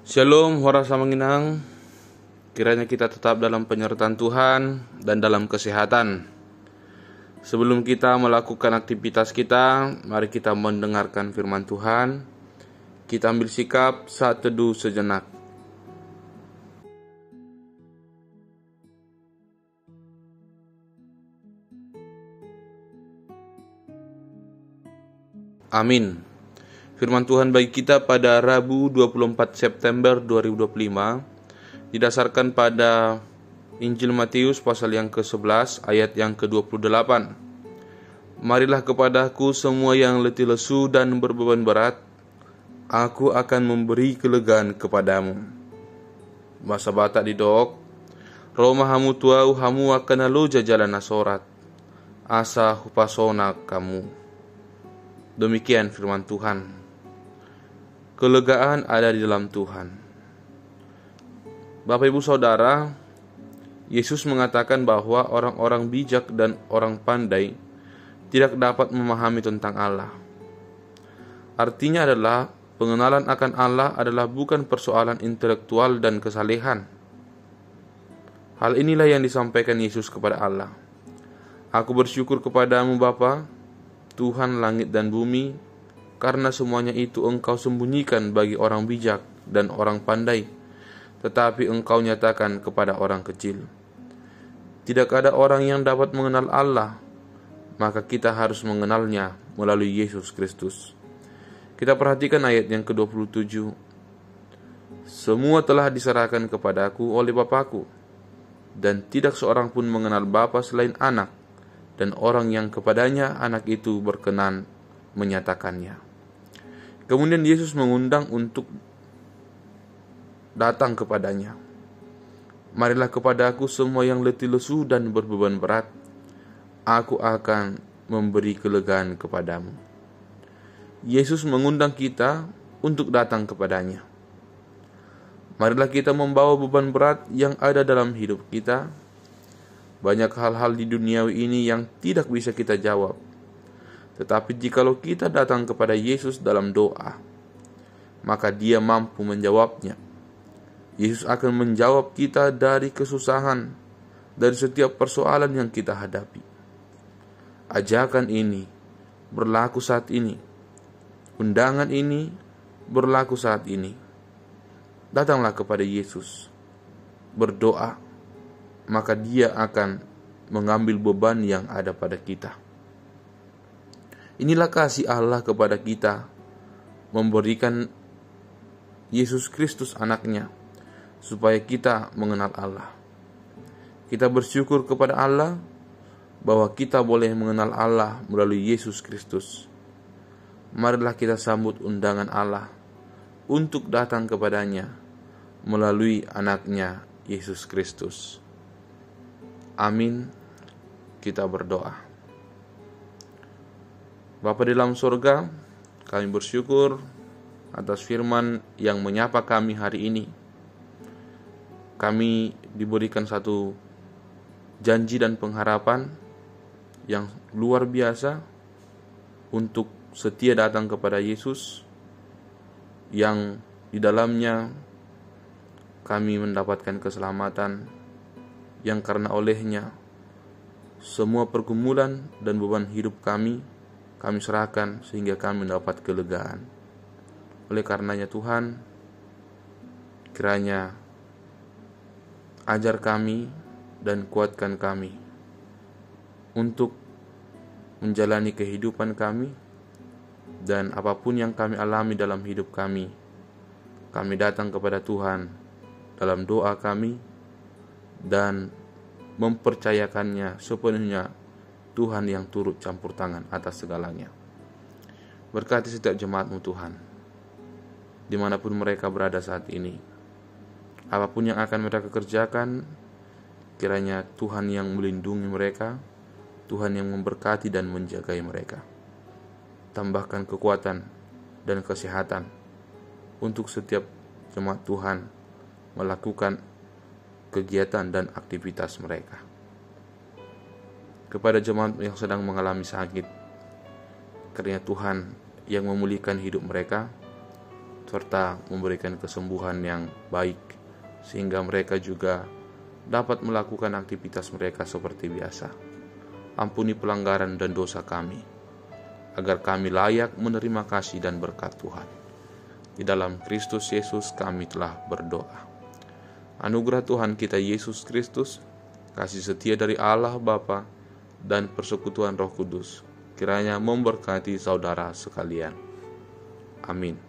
Shalom, hora samanginang. Kiranya kita tetap dalam penyertaan Tuhan dan dalam kesehatan. Sebelum kita melakukan aktivitas kita, mari kita mendengarkan firman Tuhan. Kita ambil sikap saat teduh sejenak. Amin. Firman Tuhan bagi kita pada Rabu 24 September 2025 didasarkan pada Injil Matius pasal yang ke-11 ayat yang ke-28. Marilah kepadaku semua yang letih lesu dan berbeban berat, aku akan memberi kelegaan kepadamu. Bahasa Batak di Dok, Roma hamu tuau hamu akan aloja jalan asorat, asa hupasona kamu. Demikian firman Tuhan. Kelegaan ada di dalam Tuhan. Bapak Ibu Saudara, Yesus mengatakan bahwa orang-orang bijak dan orang pandai tidak dapat memahami tentang Allah. Artinya adalah pengenalan akan Allah adalah bukan persoalan intelektual dan kesalehan. Hal inilah yang disampaikan Yesus kepada Allah. Aku bersyukur kepadamu Bapa, Tuhan langit dan bumi, karena semuanya itu Engkau sembunyikan bagi orang bijak dan orang pandai, tetapi Engkau nyatakan kepada orang kecil. Tidak ada orang yang dapat mengenal Allah, maka kita harus mengenalnya melalui Yesus Kristus. Kita perhatikan ayat yang ke-27. Semua telah diserahkan kepadaku oleh Bapakku, dan tidak seorang pun mengenal Bapa selain anak, dan orang yang kepadanya anak itu berkenan menyatakannya. Kemudian Yesus mengundang untuk datang kepadanya. Marilah kepadaku semua yang letih lesu dan berbeban berat, aku akan memberi kelegaan kepadamu. Yesus mengundang kita untuk datang kepadanya. Marilah kita membawa beban berat yang ada dalam hidup kita. Banyak hal-hal di dunia ini yang tidak bisa kita jawab. Tetapi jikalau kita datang kepada Yesus dalam doa, maka Dia mampu menjawabnya. Yesus akan menjawab kita dari kesusahan, dari setiap persoalan yang kita hadapi. Ajakan ini berlaku saat ini. Undangan ini berlaku saat ini. Datanglah kepada Yesus, berdoa, maka Dia akan mengambil beban yang ada pada kita. Inilah kasih Allah kepada kita, memberikan Yesus Kristus anaknya, supaya kita mengenal Allah. Kita bersyukur kepada Allah, bahwa kita boleh mengenal Allah melalui Yesus Kristus. Marilah kita sambut undangan Allah, untuk datang kepadanya, melalui anaknya Yesus Kristus. Amin. Kita berdoa. Bapa di dalam surga, kami bersyukur atas firman yang menyapa kami hari ini. Kami diberikan satu janji dan pengharapan yang luar biasa untuk setia datang kepada Yesus, yang di dalamnya kami mendapatkan keselamatan, yang karena olehnya semua pergumulan dan beban hidup kami serahkan sehingga kami mendapat kelegaan. Oleh karenanya Tuhan, kiranya ajar kami dan kuatkan kami untuk menjalani kehidupan kami, dan apapun yang kami alami dalam hidup kami datang kepada Tuhan dalam doa kami dan mempercayakannya sepenuhnya Tuhan yang turut campur tangan atas segalanya. Berkati setiap jemaat-Mu Tuhan, dimanapun mereka berada saat ini. Apapun yang akan mereka kerjakan, kiranya Tuhan yang melindungi mereka, Tuhan yang memberkati dan menjagai mereka. Tambahkan kekuatan dan kesehatan untuk setiap jemaat Tuhan melakukan kegiatan dan aktivitas mereka. Kepada jemaat yang sedang mengalami sakit, kiranya Tuhan yang memulihkan hidup mereka, serta memberikan kesembuhan yang baik, sehingga mereka juga dapat melakukan aktivitas mereka seperti biasa. Ampuni pelanggaran dan dosa kami, agar kami layak menerima kasih dan berkat Tuhan. Di dalam Kristus Yesus kami telah berdoa. Anugerah Tuhan kita Yesus Kristus, kasih setia dari Allah Bapa, dan persekutuan Roh Kudus kiranya memberkati saudara sekalian. Amin.